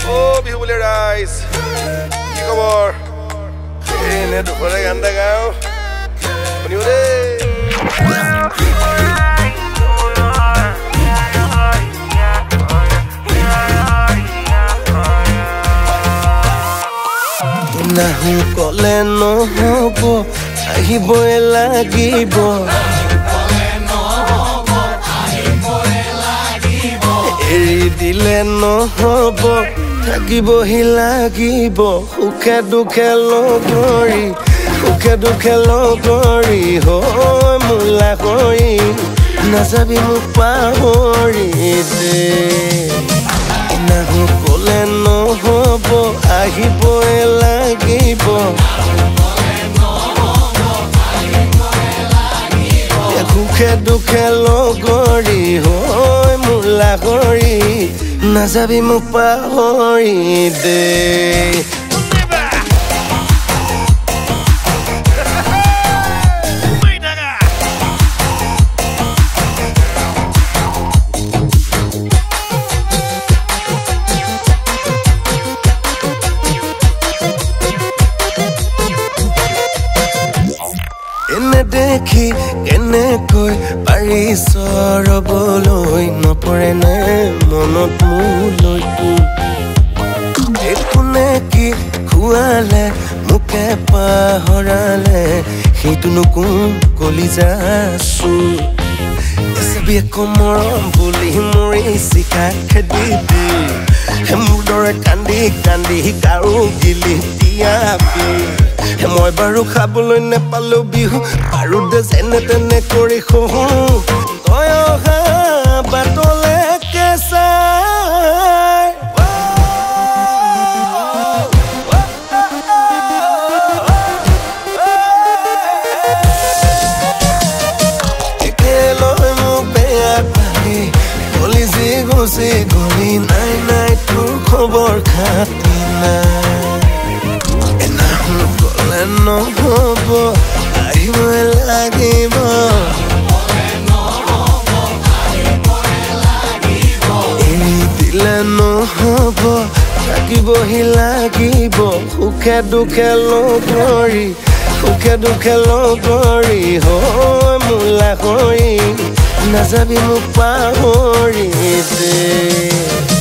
Oh, Bihubule Rice. কি খবৰ? এনে দুখৰে গান এটা গাওঁ শুনিব দেই নাহু কলে নহব আহিবই লাগিব এৰি দিলে নহব থাকিবহি লাগিব সুখে দুখে লগৰি হৈ মোলা কৰি নাযাবি মোক পাহৰি দে নাহু কলে নহব আহিবই লাগিব সুখে দুখে লগৰি হৈ মোলা কৰি নাযাবি মোক পাহৰি দে এনে দেখি কেনেকৈ পাৰিছ ৰবলৈ নপৰে নে মনত মোলৈতো একোনে কি খুৱালে মোকে পাহৰালে সেইটোনো কোন কলিজাছো এছবি মৰম বুলি মৰি চিকা খেদি দি মোৰ দৰে কান্দি কান্দি কাৰো গিলি দিয়াবি মই বাৰু খাবলৈ নেপালো বিহু আৰু দে যেনে তেনে কৰি খোহো তই অহা বাটলে কেঁচাই একেলৈ মোক বেয়া পালি কলিজি গুচি গলি নাই নাই তোৰ খবৰ খাতি নাই নহব আহিবই লাগিব এৰি দিলে নহব থাকিবহি লাগিব সুখে দুখে লগৰি হৈ মোলা কৰি নাযাবি মোক পাহৰি দে